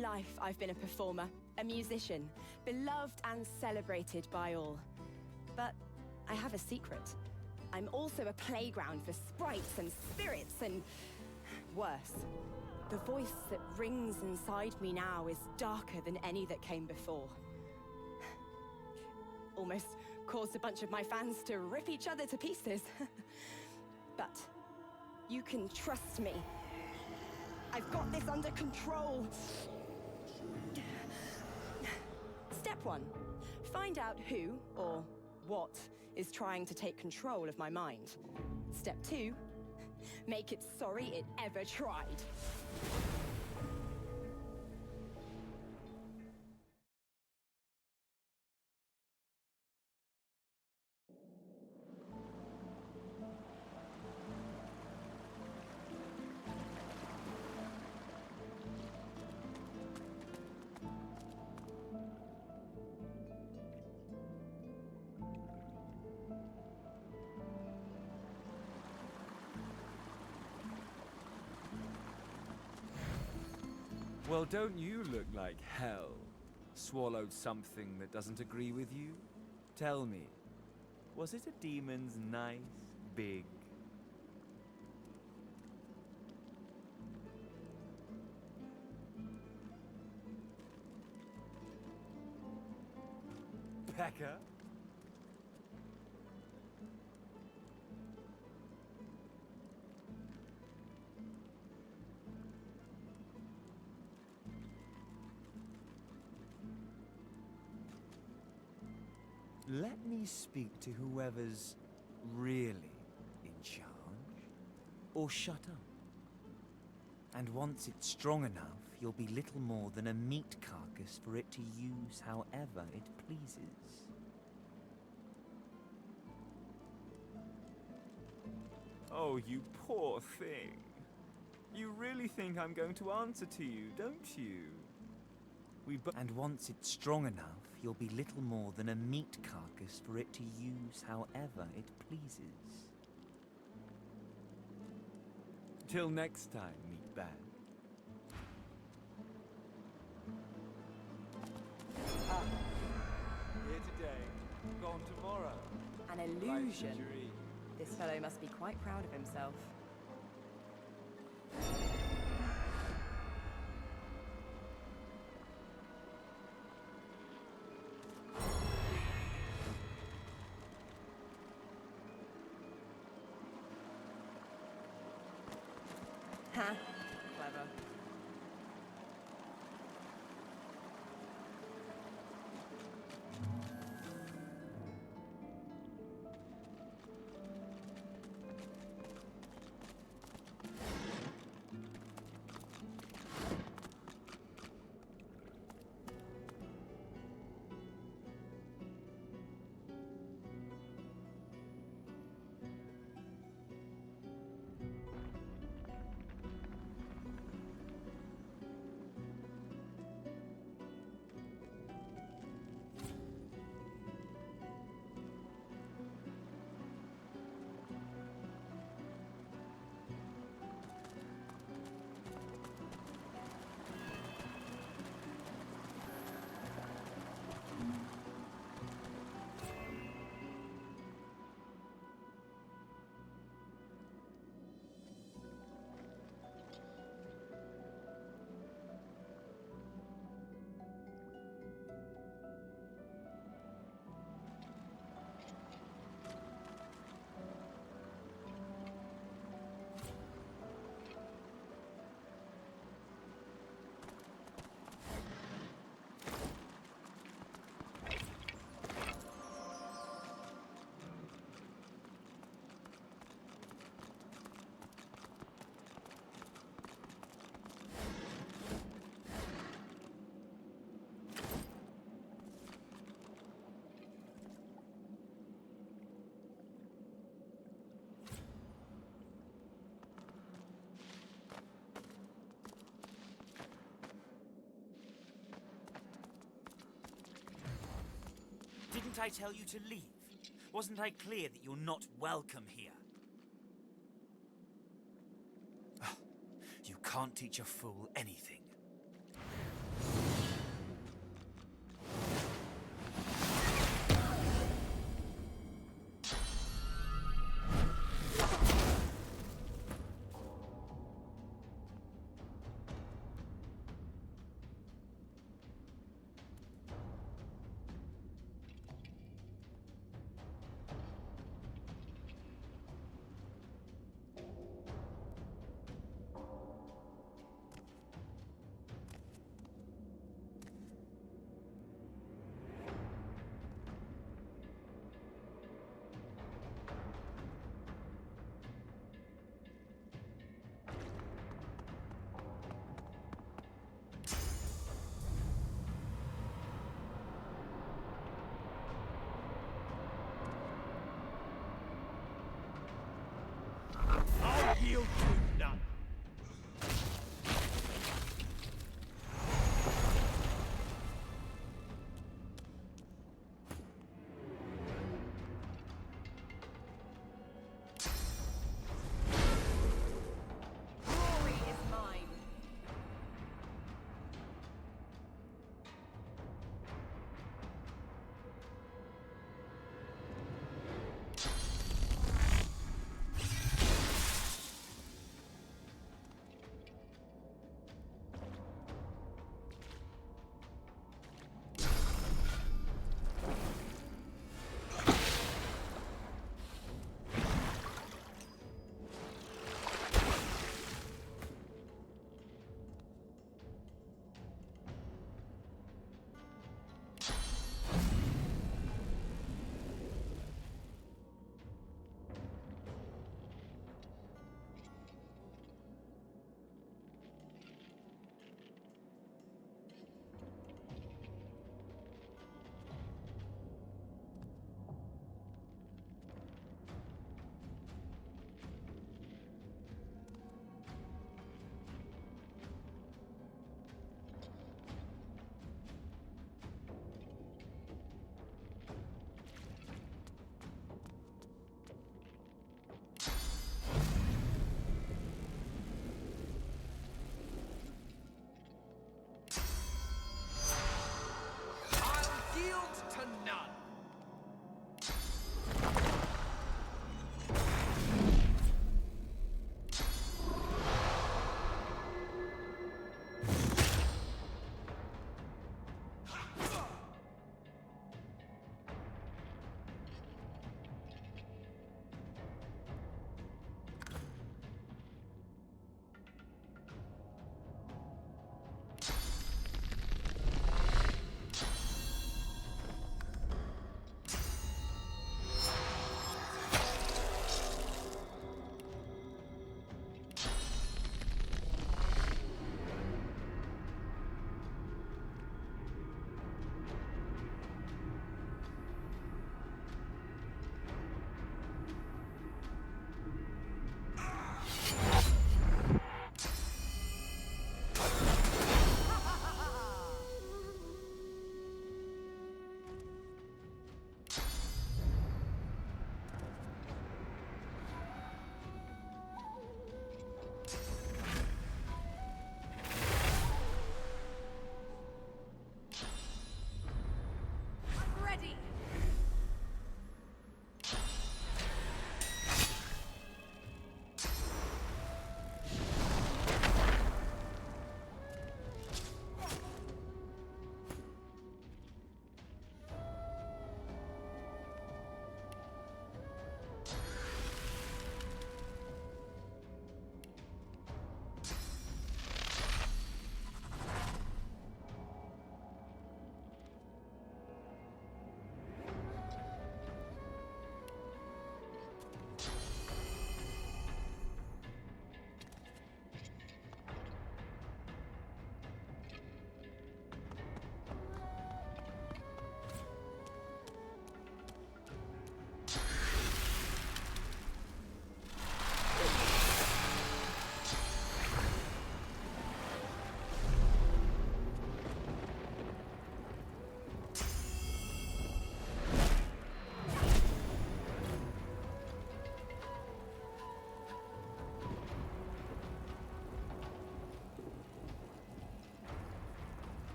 life, I've been a performer, a musician, beloved and celebrated by all. But I have a secret. I'm also a playground for sprites and spirits and worse. The voice that rings inside me now is darker than any that came before. Almost caused a bunch of my fans to rip each other to pieces. But you can trust me. I've got this under control. Step 1. Find out who or what is trying to take control of my mind. Step 2. Make it sorry it ever tried. Well, don't you look like hell? Swallowed something that doesn't agree with you? Tell me, was it a demon's nice, big... pecker? Let me speak to whoever's really in charge, or shut up. And once it's strong enough, you'll be little more than a meat carcass for it to use however it pleases. Oh, you poor thing. You really think I'm going to answer to you, don't you? And once it's strong enough, you'll be little more than a meat carcass for it to use however it pleases. Till next time, meatbag. Here today, gone tomorrow. An illusion. This fellow must be quite proud of himself. Huh? Clever. Didn't I tell you to leave? Wasn't I clear that you're not welcome here? You can't teach a fool anything.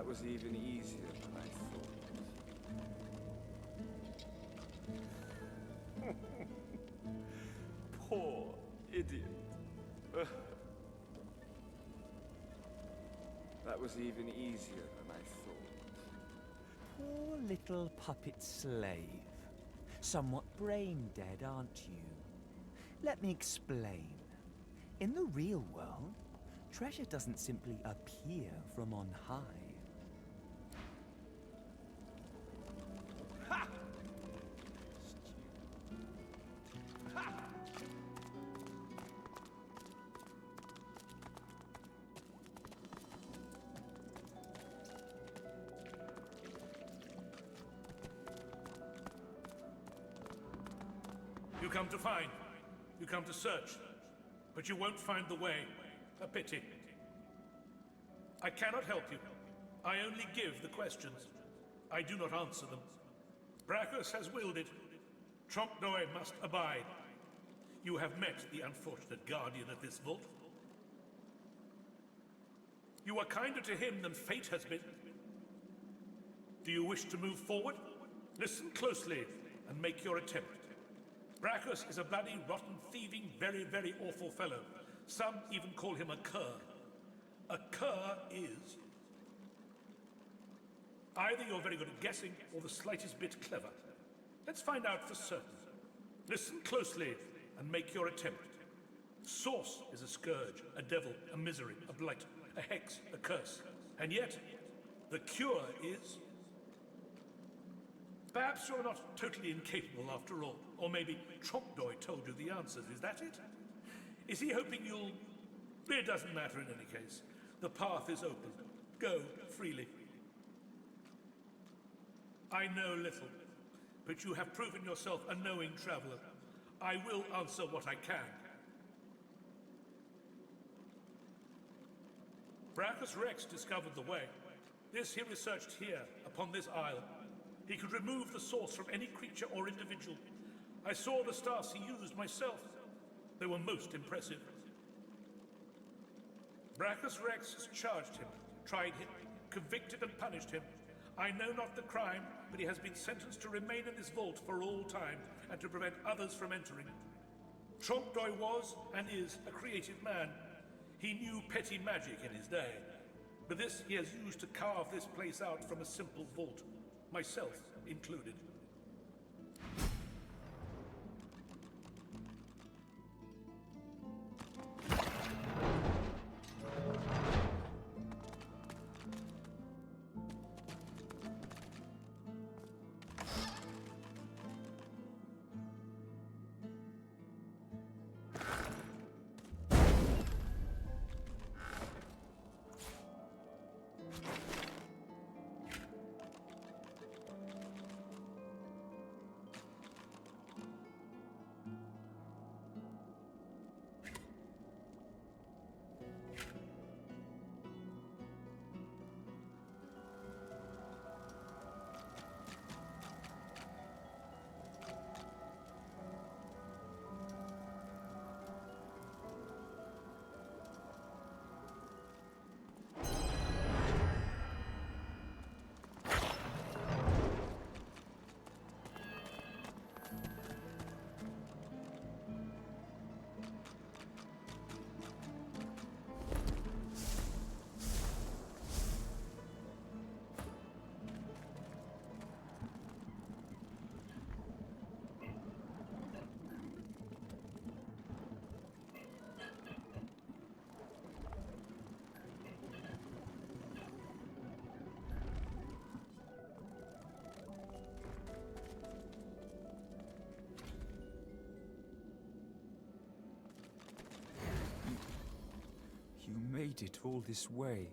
was even easier than I thought. Poor idiot. That was even easier than I thought. Poor little puppet slave. Somewhat brain dead, aren't you? Let me explain. In the real world, treasure doesn't simply appear from on high. Ha! Ha! You come to find, you come to search, but you won't find the way. A pity. I cannot help you. I only give the questions. I do not answer them. Brachus has willed it. Trompe-l'oeil must abide. You have met the unfortunate guardian of this vault. You are kinder to him than fate has been. Do you wish to move forward? Listen closely and make your attempt. Brachus is a bloody, rotten, thieving, very, very awful fellow. Some even call him a cur. A cur is either you're very good at guessing or the slightest bit clever. Let's find out for certain. Listen closely and make your attempt. Source is a scourge, a devil, a misery, a blight, a hex, a curse. And yet, the cure is... Perhaps you're not totally incapable after all. Or maybe Trompe-l'oeil told you the answers. Is that it? Is he hoping you'll... It doesn't matter in any case. The path is open. Go freely. I know little, but you have proven yourself a knowing traveler. I will answer what I can. Brachus Rex discovered the way. This he researched here, upon this isle. He could remove the source from any creature or individual. I saw the stars he used myself. They were most impressive. Brachus Rex has charged him, tried him, convicted and punished him. I know not the crime, but he has been sentenced to remain in this vault for all time and to prevent others from entering. Trompe-l'oeil was and is a creative man. He knew petty magic in his day, but this he has used to carve this place out from a simple vault, myself included. You made it all this way.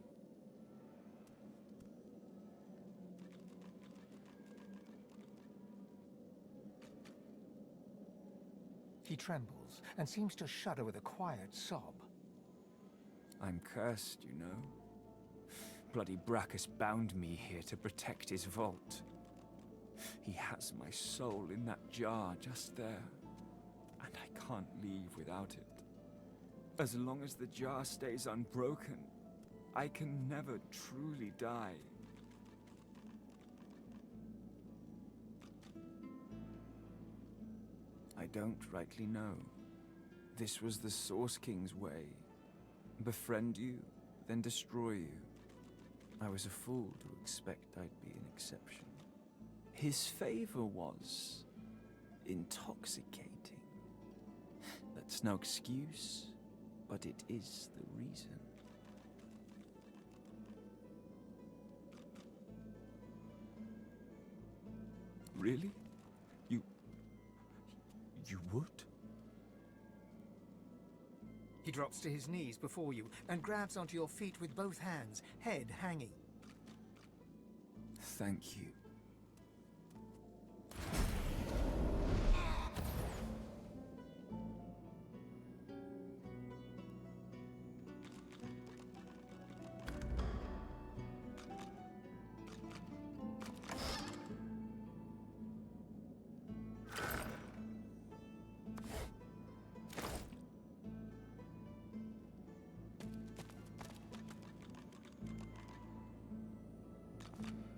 He trembles and seems to shudder with a quiet sob. I'm cursed, you know. Bloody Brachus bound me here to protect his vault. He has my soul in that jar just there, and I can't leave without it. As long as the jar stays unbroken, I can never truly die. I don't rightly know. This was the Source King's way. Befriend you, then destroy you. I was a fool to expect I'd be an exception. His favor was intoxicating. That's no excuse, but it is the reason. Really? You would? He drops to his knees before you and grabs onto your feet with both hands, head hanging. Thank you.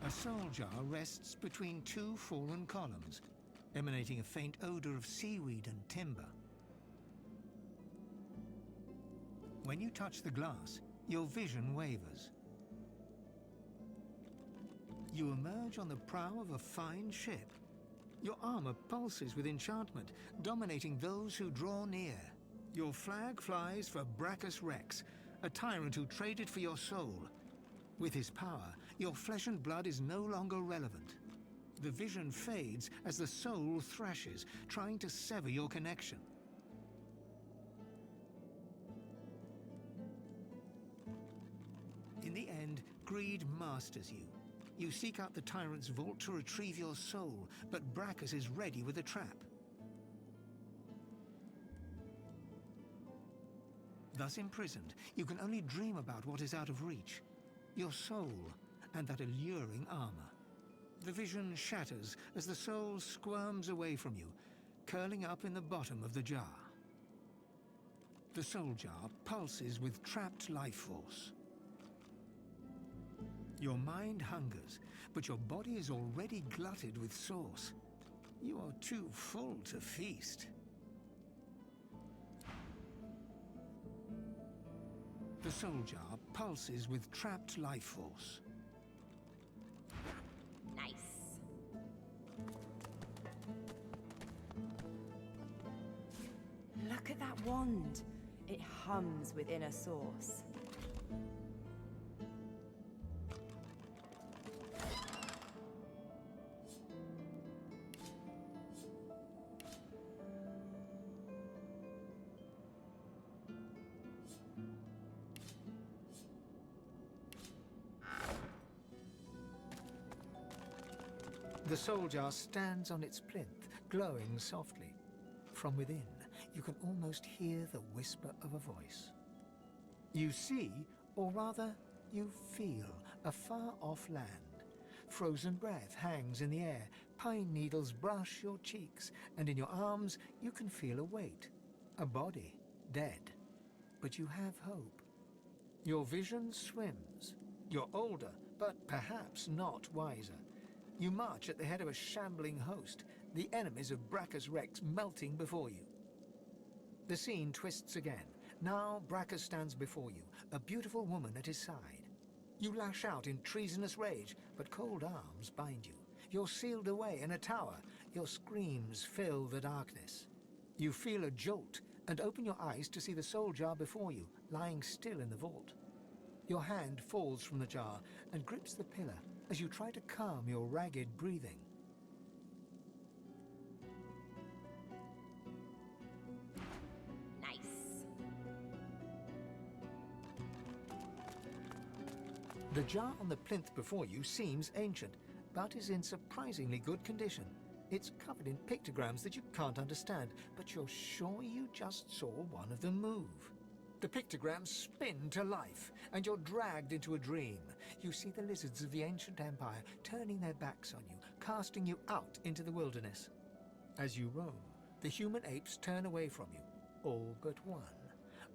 A soul jar rests between two fallen columns, emanating a faint odor of seaweed and timber. When you touch the glass, your vision wavers. You emerge on the prow of a fine ship. Your armor pulses with enchantment, dominating those who draw near. Your flag flies for Brachus Rex, a tyrant who traded for your soul. With his power, your flesh and blood is no longer relevant. The vision fades as the soul thrashes, trying to sever your connection. In the end, greed masters you. You seek out the tyrant's vault to retrieve your soul, but Brachus is ready with a trap. Thus imprisoned, you can only dream about what is out of reach. Your soul and that alluring armor. The vision shatters as the soul squirms away from you, curling up in the bottom of the jar. The soul jar pulses with trapped life force. Your mind hungers, but your body is already glutted with sauce. You are too full to feast. The soul jar pulses with trapped life force. Nice. Look at that wand. It hums with inner source. The soul jar stands on its plinth, glowing softly. From within, you can almost hear the whisper of a voice. You see, or rather, you feel, a far-off land. Frozen breath hangs in the air, pine needles brush your cheeks, and in your arms you can feel a weight. A body, dead. But you have hope. Your vision swims. You're older, but perhaps not wiser. You march at the head of a shambling host, the enemies of Brachus Rex melting before you. The scene twists again. Now Brachus stands before you, a beautiful woman at his side. You lash out in treasonous rage, but cold arms bind you. You're sealed away in a tower. Your screams fill the darkness. You feel a jolt and open your eyes to see the soul jar before you, lying still in the vault. Your hand falls from the jar and grips the pillar as you try to calm your ragged breathing. Nice. The jar on the plinth before you seems ancient, but is in surprisingly good condition. It's covered in pictograms that you can't understand, but you're sure you just saw one of them move. The pictograms spin to life, and you're dragged into a dream. You see the lizards of the ancient empire turning their backs on you, casting you out into the wilderness. As you roam, the human apes turn away from you, all but one.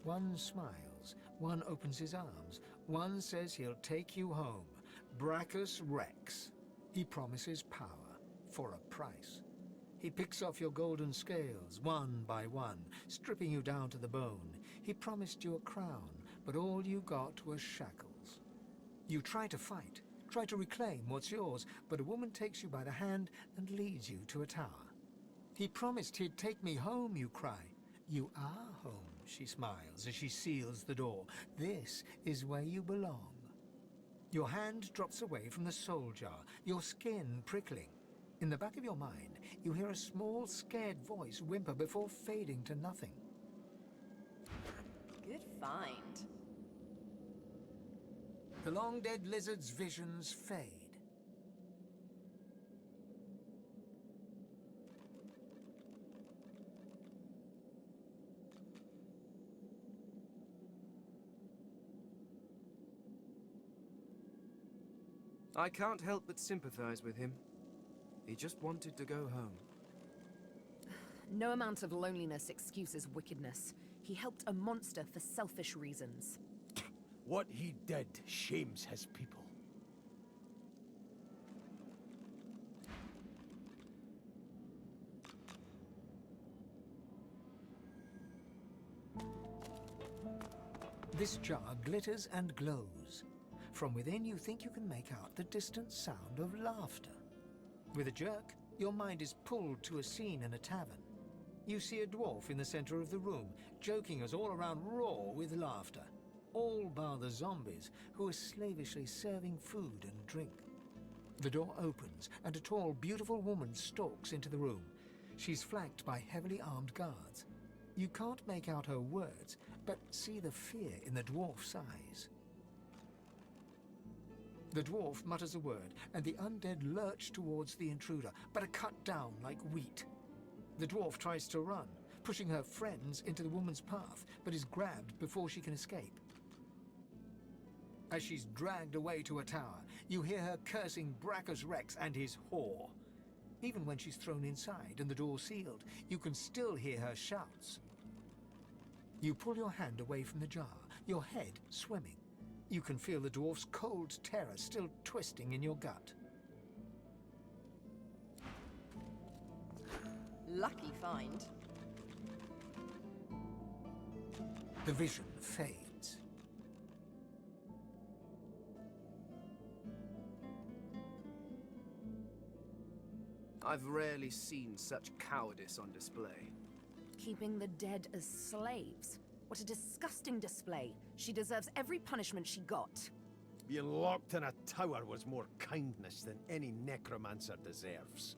One smiles, one opens his arms, one says he'll take you home. Brachus Rex. He promises power for a price. He picks off your golden scales, one by one, stripping you down to the bone. He promised you a crown, but all you got was shackles. You try to fight, try to reclaim what's yours, but a woman takes you by the hand and leads you to a tower. He promised he'd take me home, you cry. You are home, she smiles as she seals the door. This is where you belong. Your hand drops away from the soul jar, your skin prickling. In the back of your mind, you hear a small, scared voice whimper before fading to nothing. Good find. The long-dead lizard's visions fade. I can't help but sympathize with him. He just wanted to go home. No amount of loneliness excuses wickedness. He helped a monster for selfish reasons. What he did shames his people. This jar glitters and glows. From within, you think you can make out the distant sound of laughter. With a jerk, your mind is pulled to a scene in a tavern. You see a dwarf in the center of the room, joking us all around raw with laughter. All bar the zombies, who are slavishly serving food and drink. The door opens, and a tall, beautiful woman stalks into the room. She's flanked by heavily armed guards. You can't make out her words, but see the fear in the dwarf's eyes. The dwarf mutters a word, and the undead lurch towards the intruder, but are cut down like wheat. The dwarf tries to run, pushing her friends into the woman's path, but is grabbed before she can escape. As she's dragged away to a tower, you hear her cursing Brachus Rex and his whore. Even when she's thrown inside and the door sealed, you can still hear her shouts. You pull your hand away from the jar, your head swimming. You can feel the dwarf's cold terror still twisting in your gut. Lucky find. The vision fades. I've rarely seen such cowardice on display. Keeping the dead as slaves. What a disgusting display. She deserves every punishment she got. Being locked in a tower was more kindness than any necromancer deserves.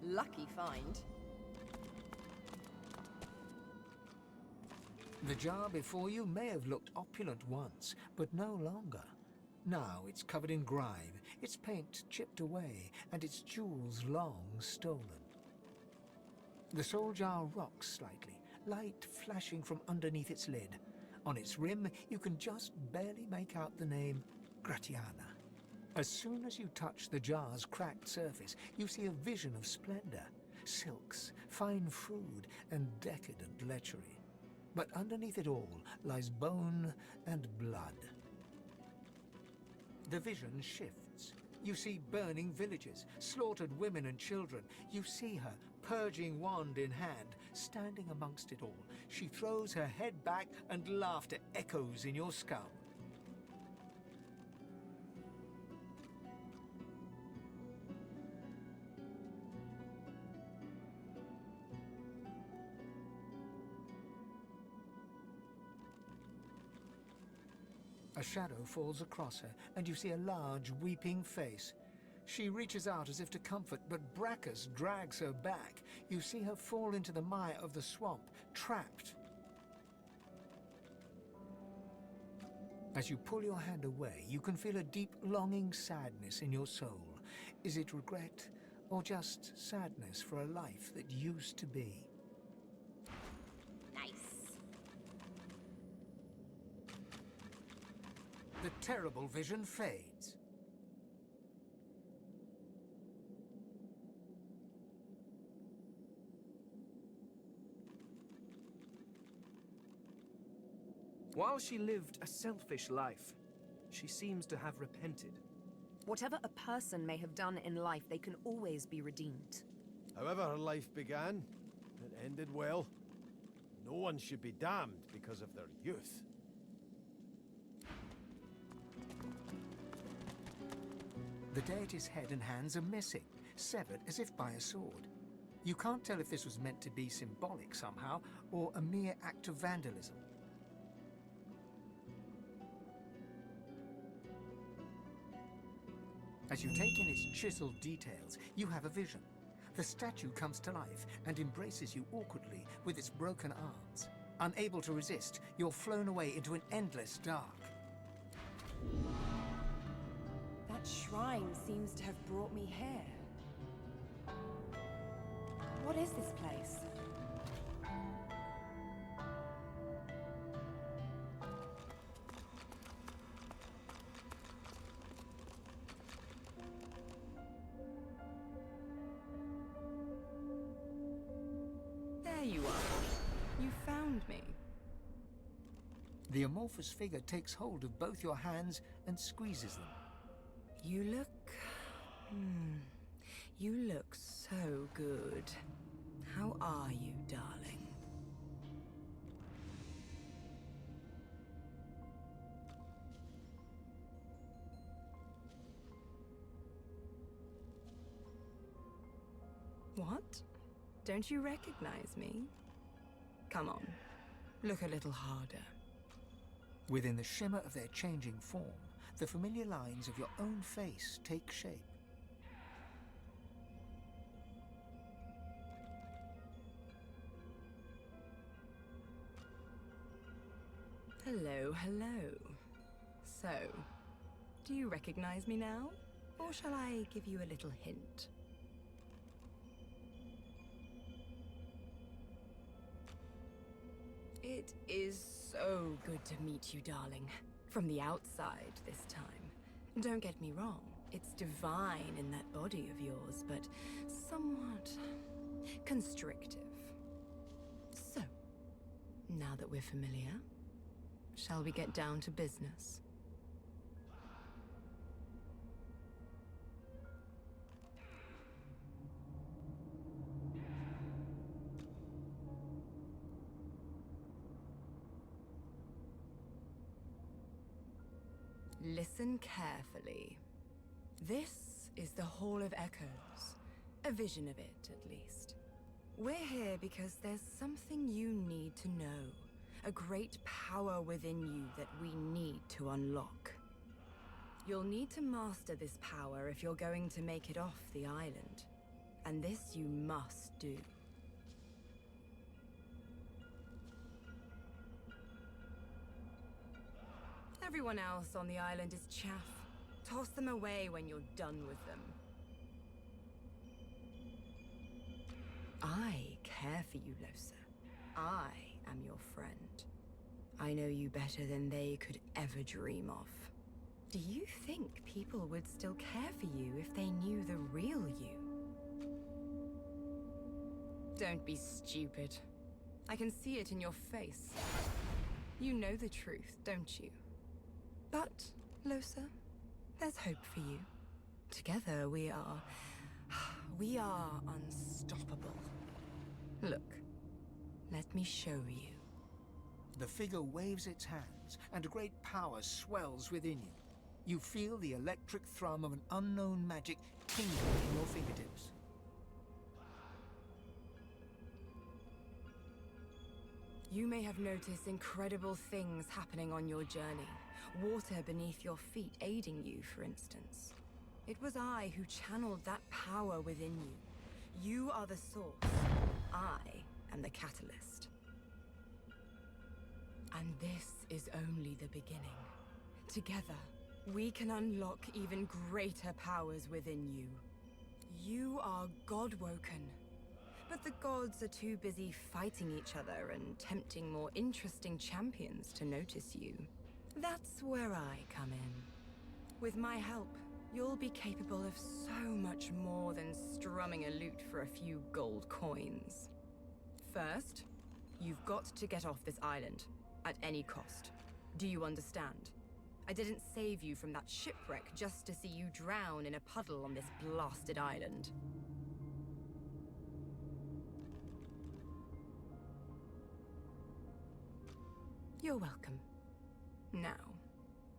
Lucky find. The jar before you may have looked opulent once, but no longer. Now it's covered in grime, its paint chipped away, and its jewels long stolen. The soul jar rocks slightly, light flashing from underneath its lid. On its rim, you can just barely make out the name Gratiana. As soon as you touch the jar's cracked surface, you see a vision of splendor, silks, fine food, and decadent lechery. But underneath it all lies bone and blood. The vision shifts. You see burning villages, slaughtered women and children. You see her, purging wand in hand, standing amongst it all. She throws her head back and laughter echoes in your skull. A shadow falls across her, and you see a large, weeping face. She reaches out as if to comfort, but Brachus drags her back. You see her fall into the mire of the swamp, trapped. As you pull your hand away, you can feel a deep, longing sadness in your soul. Is it regret, or just sadness for a life that used to be? Nice. The terrible vision fades. While she lived a selfish life, she seems to have repented. Whatever a person may have done in life, they can always be redeemed. However her life began, it ended well. No one should be damned because of their youth. The deity's head and hands are missing, severed as if by a sword. You can't tell if this was meant to be symbolic somehow, or a mere act of vandalism. As you take in its chiseled details, you have a vision. The statue comes to life and embraces you awkwardly with its broken arms. Unable to resist, you're flown away into an endless dark. That shrine seems to have brought me here. What is this place? There you are. You found me. The amorphous figure takes hold of both your hands and squeezes them. You look... You look so good. How are you, darling? What? Don't you recognize me? Come on, look a little harder. Within the shimmer of their changing form, the familiar lines of your own face take shape. Hello, hello. So, do you recognize me now? Or shall I give you a little hint? It is so good to meet you, darling. From the outside this time. Don't get me wrong, it's divine in that body of yours, but somewhat constrictive. So, now that we're familiar, shall we get down to business? Listen carefully. This is the Hall of Echoes. A vision of it, at least. We're here because there's something you need to know. A great power within you that we need to unlock. You'll need to master this power if you're going to make it off the island. And this you must do. Everyone else on the island is chaff. Toss them away when you're done with them. I care for you, Lohse. I am your friend. I know you better than they could ever dream of. Do you think people would still care for you if they knew the real you? Don't be stupid. I can see it in your face. You know the truth, don't you? But, Lohse, there's hope for you. Together we are unstoppable. Look, let me show you. The figure waves its hands, and a great power swells within you. You feel the electric thrum of an unknown magic tingling in your fingertips. You may have noticed incredible things happening on your journey. Water beneath your feet aiding you, for instance. It was I who channeled that power within you. You are the source. I am the catalyst. And this is only the beginning. Together, we can unlock even greater powers within you. You are God-woken. But the gods are too busy fighting each other and tempting more interesting champions to notice you. That's where I come in. With my help, you'll be capable of so much more than strumming a lute for a few gold coins. First, you've got to get off this island. At any cost. Do you understand? I didn't save you from that shipwreck just to see you drown in a puddle on this blasted island. You're welcome. Now,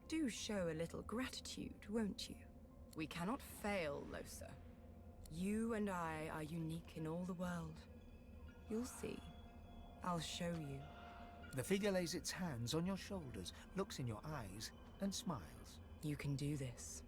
do show a little gratitude, won't you? We cannot fail, Lohse. You and I are unique in all the world. You'll see. I'll show you. The figure lays its hands on your shoulders, looks in your eyes, and smiles. You can do this.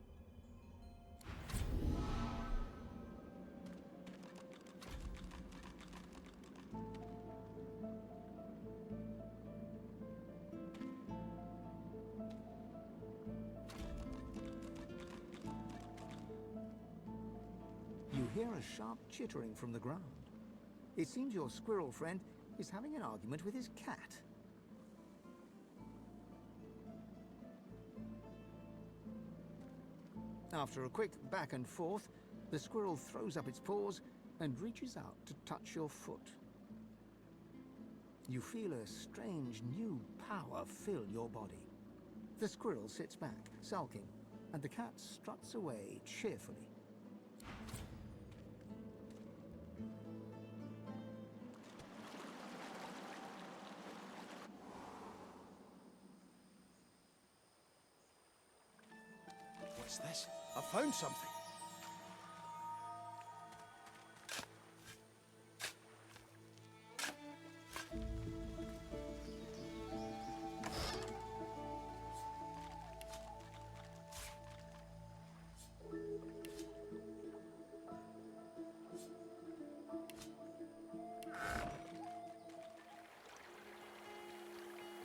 You hear a sharp chittering from the ground. It seems your squirrel friend is having an argument with his cat. After a quick back and forth, the squirrel throws up its paws and reaches out to touch your foot. You feel a strange new power fill your body. The squirrel sits back, sulking, and the cat struts away cheerfully. What's this? I found something.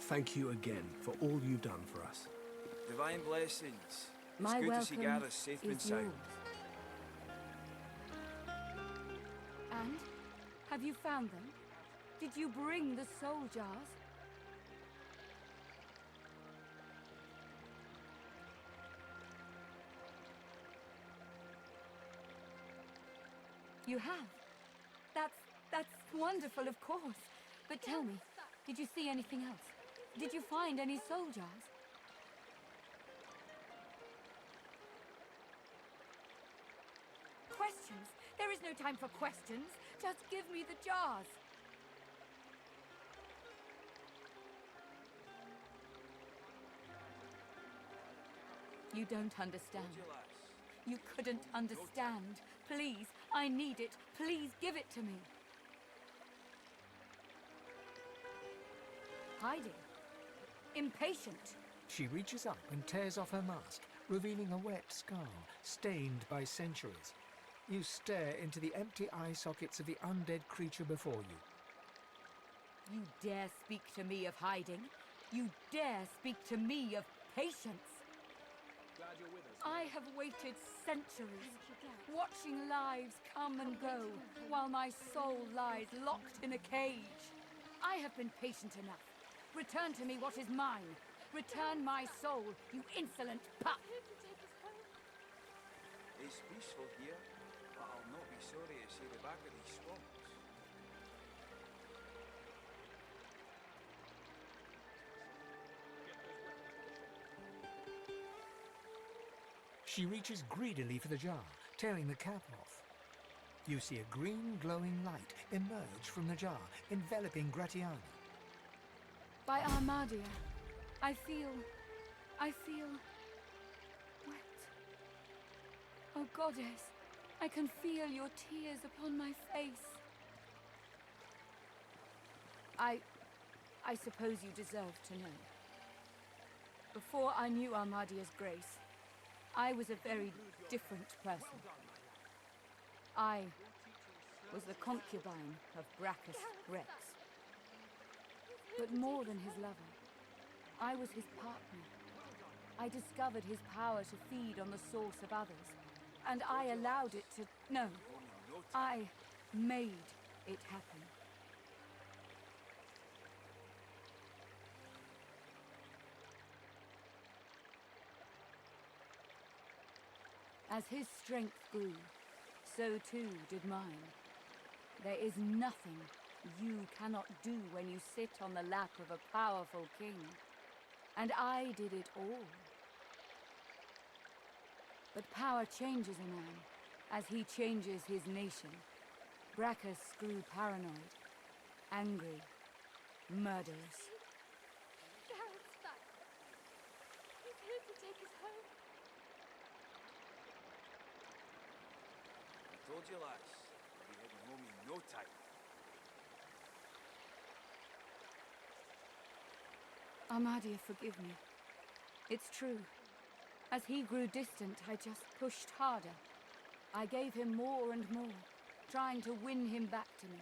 Thank you again for all you've done for us. Divine blessings. My It's good to see welcome Gareth safe and is sound. yours. And? Have you found them? Did you bring the soul jars? You have? That's wonderful, of course. But tell me, did you see anything else? Did you find any soul jars? Questions? There is no time for questions. Just give me the jars. You don't understand. You couldn't understand. Please, I need it. Please give it to me. Hiding. Impatient. She reaches up and tears off her mask, revealing a wet skull, stained by centuries. You stare into the empty eye sockets of the undead creature before you. You dare speak to me of hiding? You dare speak to me of patience? I have waited centuries, watching lives come and go, while my soul lies locked in a cage. I have been patient enough. Return to me what is mine. Return my soul, you insolent pup! It's peaceful here, but I'll not be sorry to see the back of these swamps. She reaches greedily for the jar, tearing the cap off. You see a green glowing light emerge from the jar, enveloping Gratiana. By Armadia, I feel wet. Oh, goddess, I can feel your tears upon my face. I suppose you deserve to know. Before I knew Armadia's grace, I was a very different person. I was the concubine of Brachus Rex. But more than his lover, I was his partner. I discovered his power to feed on the source of others, and I allowed it to... No, I made it happen. As his strength grew, so too did mine. There is nothing you cannot do when you sit on the lap of a powerful king. And I did it all. But power changes a man as he changes his nation. Brachus grew paranoid, angry, murderous. Garrett's back. He's here to take us home. I told you, lass. I'll be heading home in no time. Armadia, forgive me. It's true. As he grew distant, I just pushed harder. I gave him more and more, trying to win him back to me.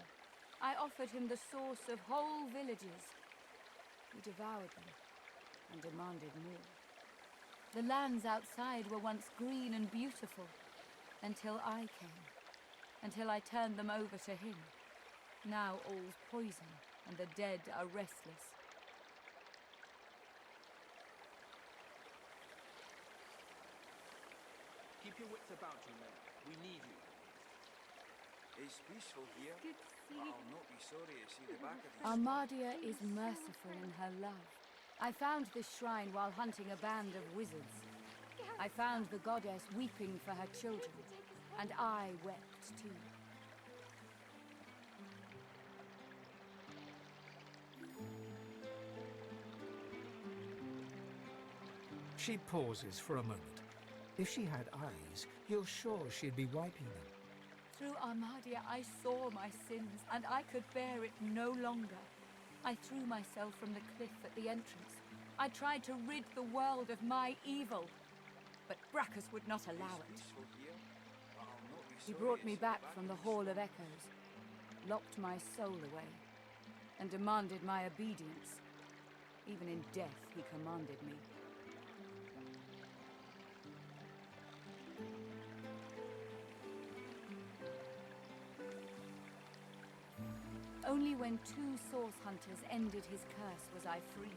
I offered him the source of whole villages. He devoured them and demanded more. The lands outside were once green and beautiful, until I came. Until I turned them over to him. Now all's poison, and the dead are restless. Keep your wits about you, men. We need you. It's peaceful here, but I'll not be sorry to see the back of these. Armadia is merciful in her love. I found this shrine while hunting a band of wizards. I found the goddess weeping for her children, and I wept too. She pauses for a moment. If she had eyes, you're sure she'd be wiping them. Through Armadia, I saw my sins, and I could bear it no longer. I threw myself from the cliff at the entrance. I tried to rid the world of my evil, but Brachus would not allow it. He brought me back from the Hall of Echoes, locked my soul away, and demanded my obedience. Even in death, he commanded me. Only when 2 source hunters ended his curse was I free.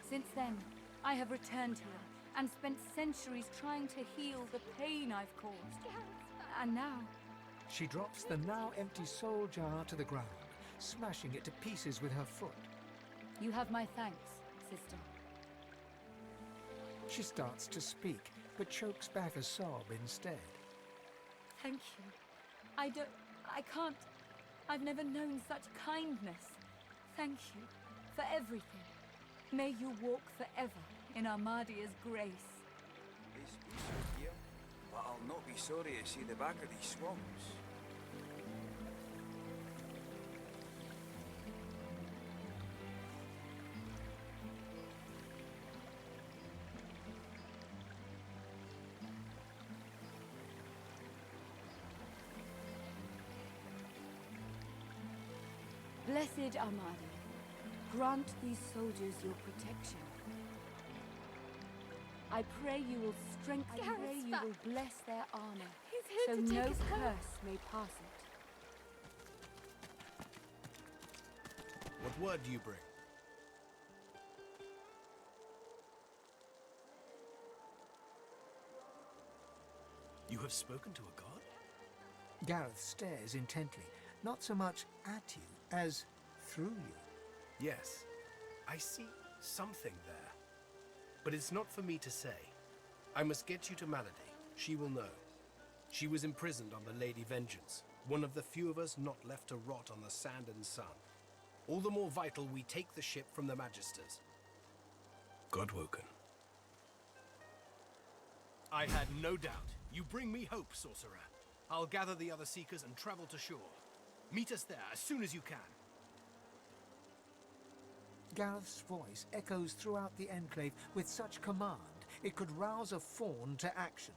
Since then, I have returned here and spent centuries trying to heal the pain I've caused. And now... She drops the now empty soul jar to the ground, smashing it to pieces with her foot. You have my thanks, sister. She starts to speak, but chokes back a sob instead. Thank you. I can't... I've never known such kindness. Thank you for everything. May you walk forever in Armadia's grace. It's peaceful here, but I'll not be sorry to see the back of these swamps. Blessed Armadia, grant these soldiers your protection. I pray you will strengthen, I pray you will bless their armor, so no curse may pass it. What word do you bring? You have spoken to a god? Gareth stares intently, not so much at you as through you. Yes, I see something there. But it's not for me to say. I must get you to Malady. She will know. She was imprisoned on the Lady Vengeance, one of the few of us not left to rot on the sand and sun. All the more vital we take the ship from the Magisters. Godwoken. I had no doubt. You bring me hope, sorcerer. I'll gather the other seekers and travel to shore. Meet us there as soon as you can. Gareth's voice echoes throughout the enclave with such command it could rouse a fawn to action.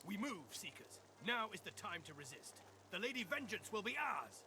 We move, seekers. Now is the time to resist. The Lady Vengeance will be ours!